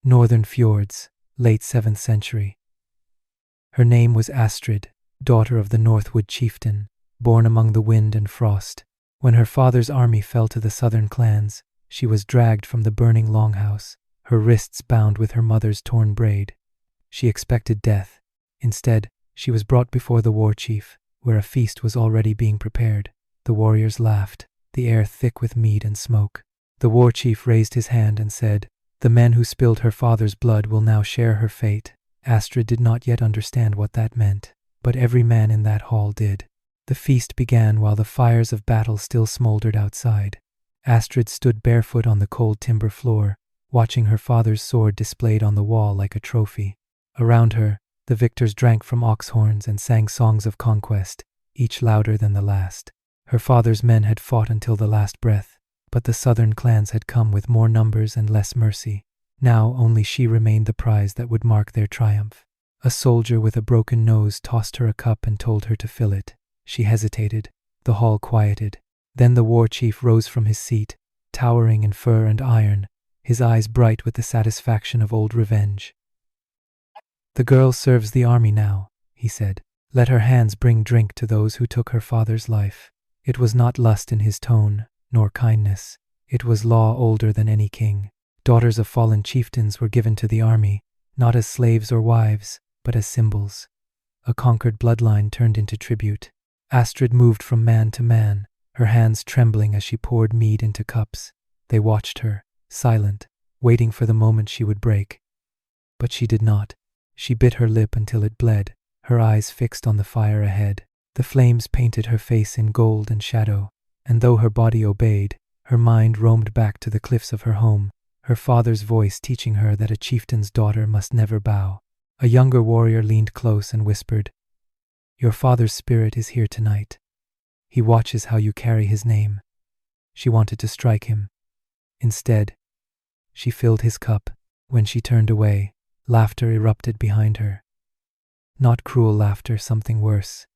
Northern fjords, late 7th century. Her name was Astrid, daughter of the Northwood chieftain, born among the wind and frost. When her father's army fell to the southern clans, she was dragged from the burning longhouse, her wrists bound with her mother's torn braid. She expected death. Instead, she was brought before the war chief, where a feast was already being prepared. The warriors laughed, the air thick with mead and smoke. The war chief raised his hand and said, "The men who spilled her father's blood will now share her fate." Astrid did not yet understand what that meant, but every man in that hall did. The feast began while the fires of battle still smoldered outside. Astrid stood barefoot on the cold timber floor, watching her father's sword displayed on the wall like a trophy. Around her, the victors drank from ox horns and sang songs of conquest, each louder than the last. Her father's men had fought until the last breath, but the southern clans had come with more numbers and less mercy. Now only she remained the prize that would mark their triumph. A soldier with a broken nose tossed her a cup and told her to fill it. She hesitated. The hall quieted. Then the war chief rose from his seat, towering in fur and iron, his eyes bright with the satisfaction of old revenge. "The girl serves the army now," he said. "Let her hands bring drink to those who took her father's life." It was not lust in his tone, nor kindness. It was law older than any king. Daughters of fallen chieftains were given to the army, not as slaves or wives, but as symbols. A conquered bloodline turned into tribute. Astrid moved from man to man, her hands trembling as she poured mead into cups. They watched her, silent, waiting for the moment she would break. But she did not. She bit her lip until it bled, her eyes fixed on the fire ahead. The flames painted her face in gold and shadow, and though her body obeyed, her mind roamed back to the cliffs of her home, her father's voice teaching her that a chieftain's daughter must never bow. A younger warrior leaned close and whispered, "Your father's spirit is here tonight. He watches how you carry his name." She wanted to strike him. Instead, she filled his cup. When she turned away, laughter erupted behind her. Not cruel laughter, something worse.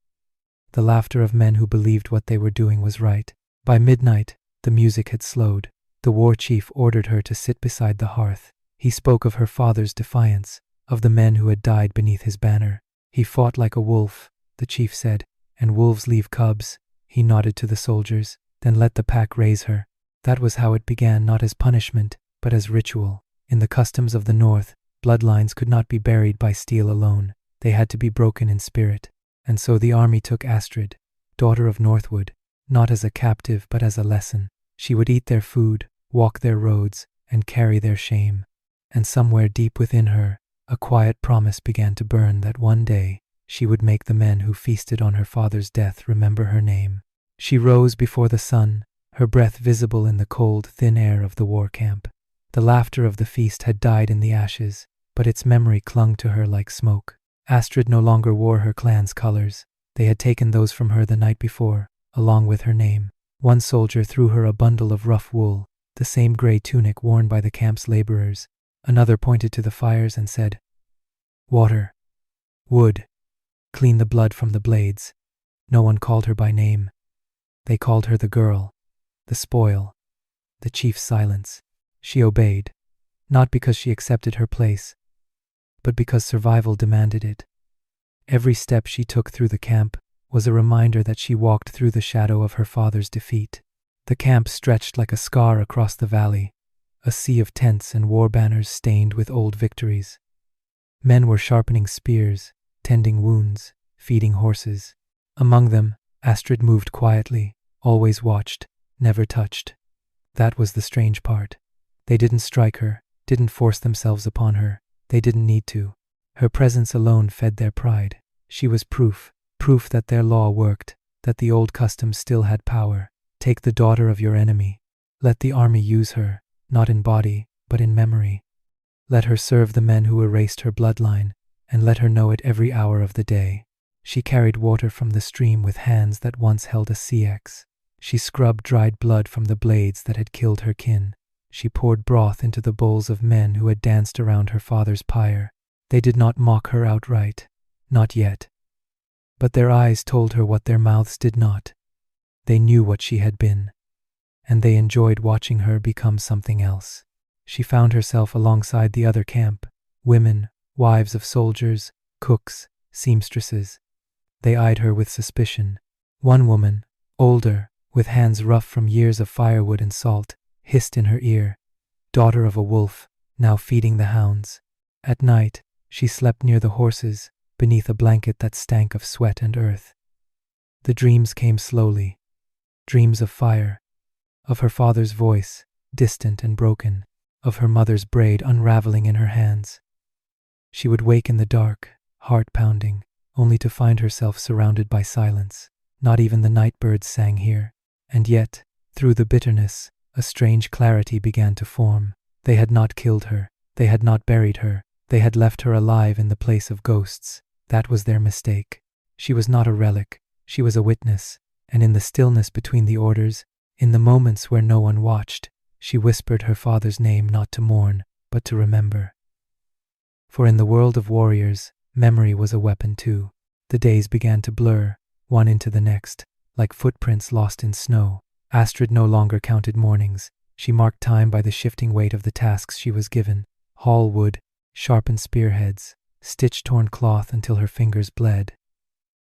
The laughter of men who believed what they were doing was right. By midnight, the music had slowed. The war chief ordered her to sit beside the hearth. He spoke of her father's defiance, of the men who had died beneath his banner. "He fought like a wolf," the chief said, "and wolves leave cubs." He nodded to the soldiers, "Then let the pack raise her." That was how it began, not as punishment, but as ritual. In the customs of the North, bloodlines could not be buried by steel alone. They had to be broken in spirit. And so the army took Astrid, daughter of Northwood, not as a captive but as a lesson. She would eat their food, walk their roads, and carry their shame. And somewhere deep within her, a quiet promise began to burn that one day she would make the men who feasted on her father's death remember her name. She rose before the sun, her breath visible in the cold, thin air of the war camp. The laughter of the feast had died in the ashes, but its memory clung to her like smoke. Astrid no longer wore her clan's colors. They had taken those from her the night before, along with her name. One soldier threw her a bundle of rough wool, the same gray tunic worn by the camp's laborers. Another pointed to the fires and said, "Water, wood, clean the blood from the blades." No one called her by name. They called her the girl, the spoil, the chief's silence. She obeyed, not because she accepted her place, but because survival demanded it. Every step she took through the camp was a reminder that she walked through the shadow of her father's defeat. The camp stretched like a scar across the valley, a sea of tents and war banners stained with old victories. Men were sharpening spears, tending wounds, feeding horses. Among them, Astrid moved quietly, always watched, never touched. That was the strange part. They didn't strike her, didn't force themselves upon her. They didn't need to. Her presence alone fed their pride. She was proof that their law worked, that the old customs still had power. Take the daughter of your enemy. Let the army use her, not in body, but in memory. Let her serve the men who erased her bloodline, and let her know it every hour of the day. She carried water from the stream with hands that once held a sea axe. She scrubbed dried blood from the blades that had killed her kin. She poured broth into the bowls of men who had danced around her father's pyre. They did not mock her outright, not yet. But their eyes told her what their mouths did not. They knew what she had been, and they enjoyed watching her become something else. she found herself alongside the other camp. Women, wives of soldiers, cooks, seamstresses. They eyed her with suspicion. One woman, older, with hands rough from years of firewood and salt, hissed in her ear, "Daughter of a wolf, now feeding the hounds." At night, she slept near the horses, beneath a blanket that stank of sweat and earth. The dreams came slowly. Dreams of fire, of her father's voice, distant and broken, of her mother's braid unraveling in her hands. She would wake in the dark, heart pounding, only to find herself surrounded by silence. Not even the night birds sang here. And yet, through the bitterness, a strange clarity began to form. They had not killed her. They had not buried her. They had left her alive in the place of ghosts. That was their mistake. She was not a relic. She was a witness. And in the stillness between the orders, in the moments where no one watched, she whispered her father's name not to mourn, but to remember. For in the world of warriors, memory was a weapon too. The days began to blur, one into the next, like footprints lost in snow. Astrid no longer counted mornings. She marked time by the shifting weight of the tasks she was given. Haul wood, sharpen spearheads, stitch torn cloth until her fingers bled.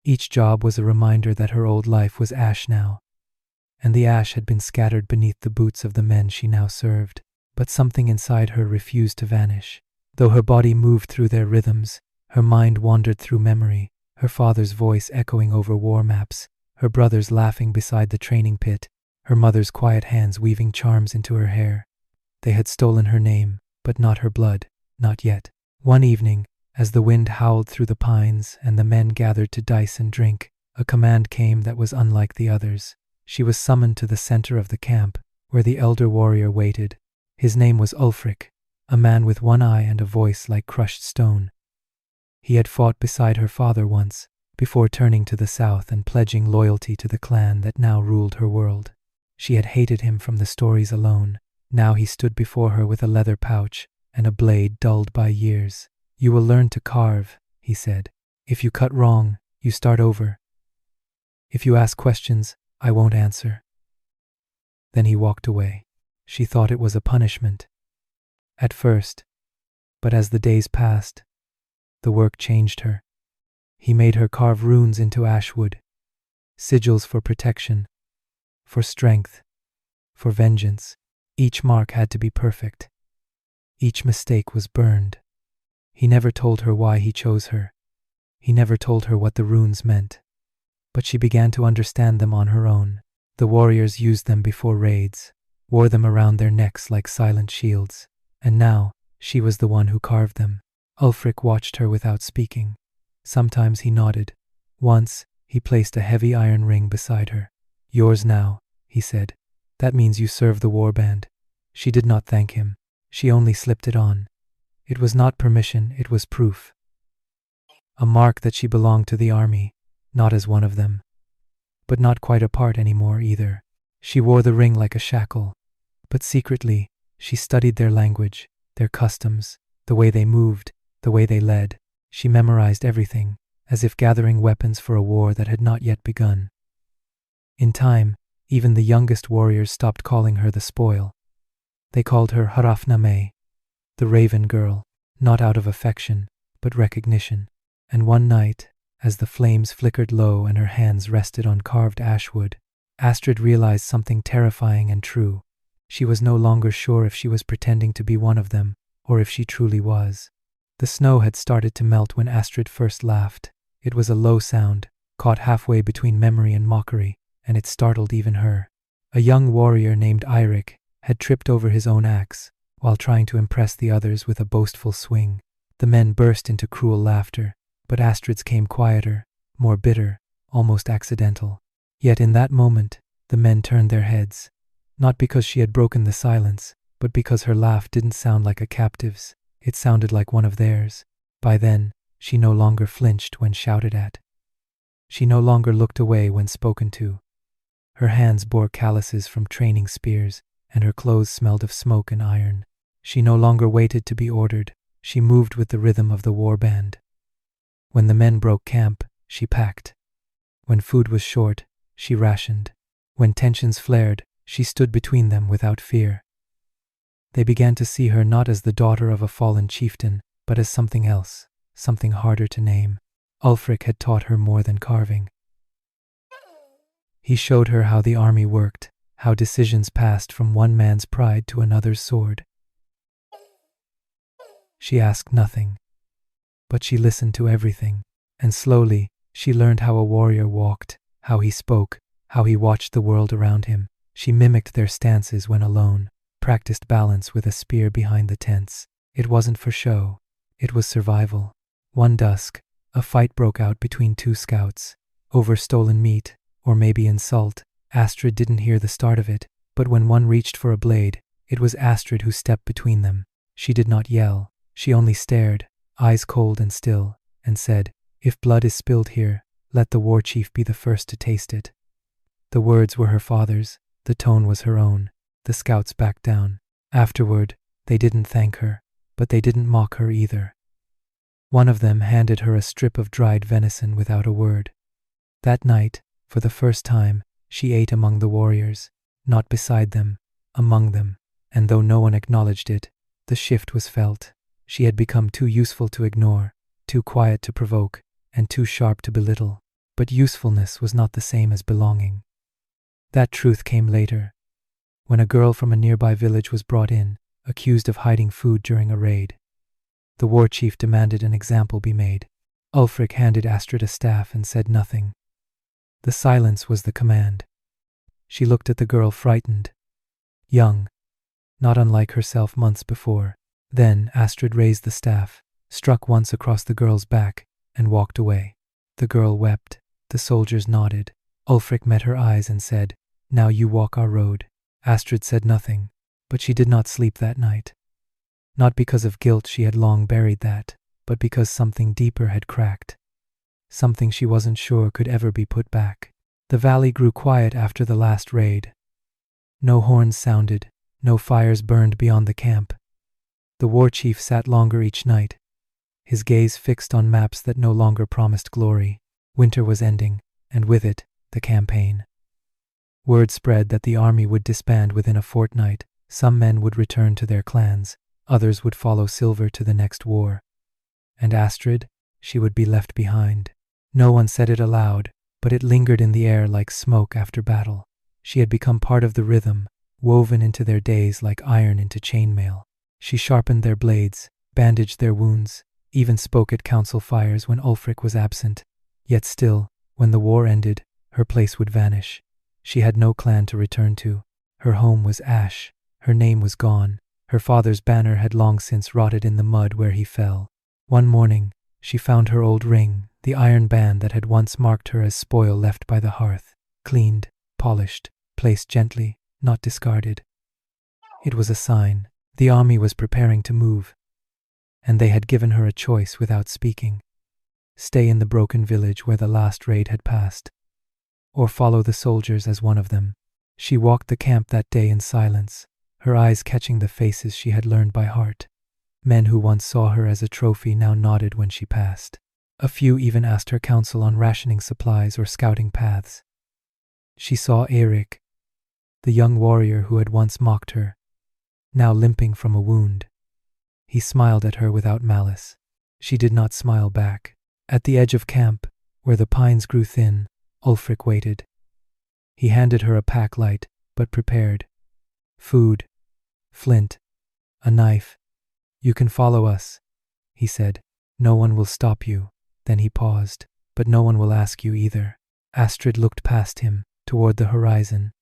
Each job was a reminder that her old life was ash now, and the ash had been scattered beneath the boots of the men she now served. But something inside her refused to vanish. Though her body moved through their rhythms, her mind wandered through memory, her father's voice echoing over war maps, her brothers laughing beside the training pit, her mother's quiet hands weaving charms into her hair. They had stolen her name, but not her blood, not yet. One evening, as the wind howled through the pines and the men gathered to dice and drink, a command came that was unlike the others. She was summoned to the center of the camp, where the elder warrior waited. His name was Ulfric, a man with one eye and a voice like crushed stone. He had fought beside her father once, before turning to the south and pledging loyalty to the clan that now ruled her world. She had hated him from the stories alone. Now he stood before her with a leather pouch and a blade dulled by years. "You will learn to carve," he said. "If you cut wrong, you start over. If you ask questions, I won't answer." Then he walked away. She thought it was a punishment. At first, but as the days passed, the work changed her. He made her carve runes into ashwood, sigils for protection, for strength, for vengeance. Each mark had to be perfect. Each mistake was burned. He never told her why he chose her. He never told her what the runes meant. But she began to understand them on her own. The warriors used them before raids, wore them around their necks like silent shields, and now she was the one who carved them. Ulfric watched her without speaking. Sometimes he nodded. Once, he placed a heavy iron ring beside her. "Yours now," he said. "That means you serve the warband." She did not thank him. She only slipped it on. It was not permission, it was proof. A mark that she belonged to the army, not as one of them. But not quite a part anymore either. She wore the ring like a shackle. But secretly, she studied their language, their customs, the way they moved, the way they led. She memorized everything, as if gathering weapons for a war that had not yet begun. In time, even the youngest warriors stopped calling her the spoil. They called her Harafname, the Raven Girl, not out of affection, but recognition. And one night, as the flames flickered low and her hands rested on carved ashwood, Astrid realized something terrifying and true. She was no longer sure if she was pretending to be one of them, or if she truly was. The snow had started to melt when Astrid first laughed. It was a low sound, caught halfway between memory and mockery, and it startled even her. A young warrior named Eirik had tripped over his own axe, while trying to impress the others with a boastful swing. The men burst into cruel laughter, but Astrid's came quieter, more bitter, almost accidental. Yet in that moment, the men turned their heads, not because she had broken the silence, but because her laugh didn't sound like a captive's. It sounded like one of theirs. By then, she no longer flinched when shouted at. She no longer looked away when spoken to. Her hands bore calluses from training spears, and her clothes smelled of smoke and iron. She no longer waited to be ordered. She moved with the rhythm of the war band. When the men broke camp, she packed. When food was short, she rationed. When tensions flared, she stood between them without fear. They began to see her not as the daughter of a fallen chieftain, but as something else, something harder to name. Ulfric had taught her more than carving. He showed her how the army worked, how decisions passed from one man's pride to another's sword. She asked nothing, but she listened to everything, and slowly she learned how a warrior walked, how he spoke, how he watched the world around him. She mimicked their stances when alone, practiced balance with a spear behind the tents. It wasn't for show, it was survival. One dusk, a fight broke out between two scouts, over stolen meat, or maybe insult. Astrid didn't hear the start of it, but when one reached for a blade, it was Astrid who stepped between them. She did not yell, she only stared, eyes cold and still, and said, "If blood is spilled here, let the war chief be the first to taste it." The words were her father's, the tone was her own. The scouts backed down. Afterward, they didn't thank her, but they didn't mock her either. One of them handed her a strip of dried venison without a word. That night, for the first time, she ate among the warriors, not beside them, among them, and though no one acknowledged it, the shift was felt. She had become too useful to ignore, too quiet to provoke, and too sharp to belittle. But usefulness was not the same as belonging. That truth came later, when a girl from a nearby village was brought in, accused of hiding food during a raid. The war chief demanded an example be made. Ulfric handed Astrid a staff and said nothing. The silence was the command. She looked at the girl frightened. Young, not unlike herself months before. Then Astrid raised the staff, struck once across the girl's back, and walked away. The girl wept. The soldiers nodded. Ulfric met her eyes and said, "Now you walk our road." Astrid said nothing, but she did not sleep that night. Not because of guilt, she had long buried that, but because something deeper had cracked. Something she wasn't sure could ever be put back. The valley grew quiet after the last raid. No horns sounded, no fires burned beyond the camp. The war chief sat longer each night, his gaze fixed on maps that no longer promised glory. Winter was ending, and with it, the campaign. Word spread that the army would disband within a fortnight. Some men would return to their clans, others would follow Silver to the next war. And Astrid, she would be left behind. No one said it aloud, but it lingered in the air like smoke after battle. She had become part of the rhythm, woven into their days like iron into chainmail. She sharpened their blades, bandaged their wounds, even spoke at council fires when Ulfric was absent. Yet still, when the war ended, her place would vanish. She had no clan to return to. Her home was ash. Her name was gone. Her father's banner had long since rotted in the mud where he fell. One morning, she found her old ring, the iron band that had once marked her as spoil left by the hearth, cleaned, polished, placed gently, not discarded. It was a sign. The army was preparing to move, and they had given her a choice without speaking. Stay in the broken village where the last raid had passed, or follow the soldiers as one of them. She walked the camp that day in silence, her eyes catching the faces she had learned by heart. Men who once saw her as a trophy now nodded when she passed. A few even asked her counsel on rationing supplies or scouting paths. She saw Eric, the young warrior who had once mocked her, now limping from a wound. He smiled at her without malice. She did not smile back. At the edge of camp, where the pines grew thin, Ulfric waited. He handed her a pack light, but prepared. Food, flint, a knife. "You can follow us," he said. "No one will stop you." Then he paused. "But no one will ask you either." Astrid looked past him, toward the horizon.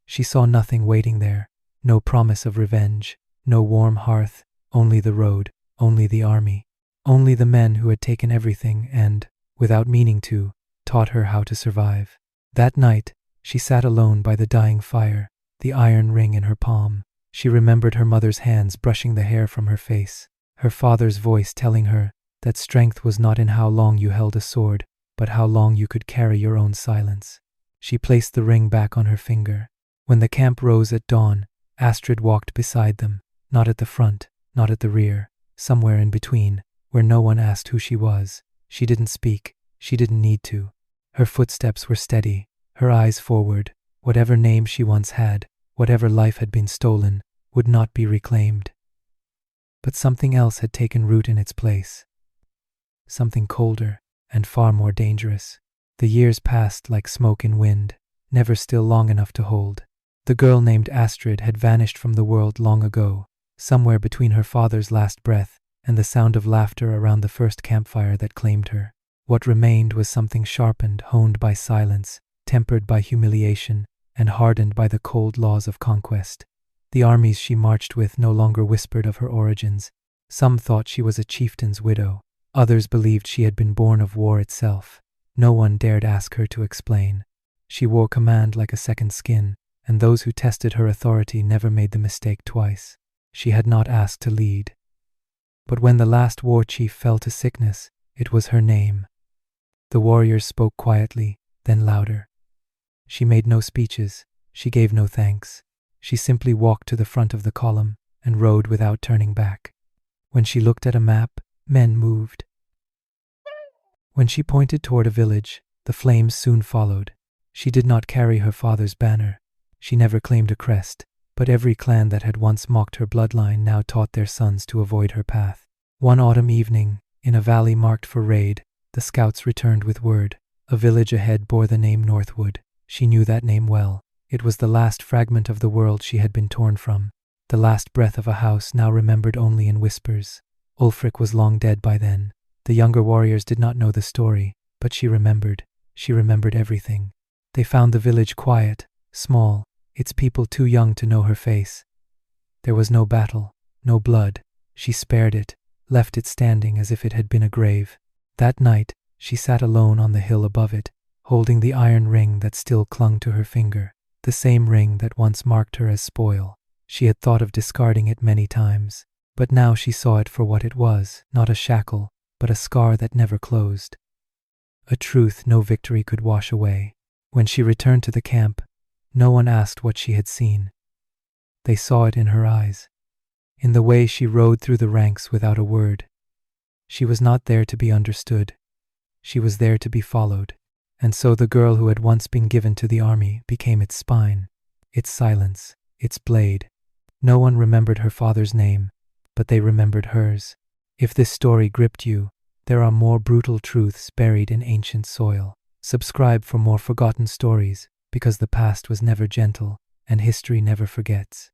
She saw nothing waiting there, no promise of revenge, no warm hearth, only the road, only the army, only the men who had taken everything and, without meaning to, taught her how to survive. That night, she sat alone by the dying fire, the iron ring in her palm. She remembered her mother's hands brushing the hair from her face, her father's voice telling her that strength was not in how long you held a sword, but how long you could carry your own silence. She placed the ring back on her finger. When the camp rose at dawn, Astrid walked beside them, not at the front, not at the rear, somewhere in between, where no one asked who she was. She didn't speak, she didn't need to. Her footsteps were steady, her eyes forward. Whatever name she once had, whatever life had been stolen, would not be reclaimed. But something else had taken root in its place. Something colder and far more dangerous. The years passed like smoke in wind, never still long enough to hold. The girl named Astrid had vanished from the world long ago, somewhere between her father's last breath and the sound of laughter around the first campfire that claimed her. What remained was something sharpened, honed by silence, tempered by humiliation, and hardened by the cold laws of conquest. The armies she marched with no longer whispered of her origins. Some thought she was a chieftain's widow. Others believed she had been born of war itself. No one dared ask her to explain. She wore command like a second skin, and those who tested her authority never made the mistake twice. She had not asked to lead. But when the last war chief fell to sickness, it was her name. The warriors spoke quietly, then louder. She made no speeches. She gave no thanks. She simply walked to the front of the column and rode without turning back. When she looked at a map, men moved. When she pointed toward a village, the flames soon followed. She did not carry her father's banner. She never claimed a crest, but every clan that had once mocked her bloodline now taught their sons to avoid her path. One autumn evening, in a valley marked for raid, the scouts returned with word. A village ahead bore the name Northwood. She knew that name well. It was the last fragment of the world she had been torn from, the last breath of a house now remembered only in whispers. Ulfric was long dead by then. The younger warriors did not know the story, but she remembered. She remembered everything. They found the village quiet, small, its people too young to know her face. There was no battle, no blood. She spared it, left it standing as if it had been a grave. That night, she sat alone on the hill above it, holding the iron ring that still clung to her finger, the same ring that once marked her as spoil. She had thought of discarding it many times, but now she saw it for what it was, not a shackle, but a scar that never closed. A truth no victory could wash away. When she returned to the camp, no one asked what she had seen. They saw it in her eyes, in the way she rode through the ranks without a word. She was not there to be understood. She was there to be followed. And so the girl who had once been given to the army became its spine, its silence, its blade. No one remembered her father's name, but they remembered hers. If this story gripped you, there are more brutal truths buried in ancient soil. Subscribe for more forgotten stories, because the past was never gentle, and history never forgets.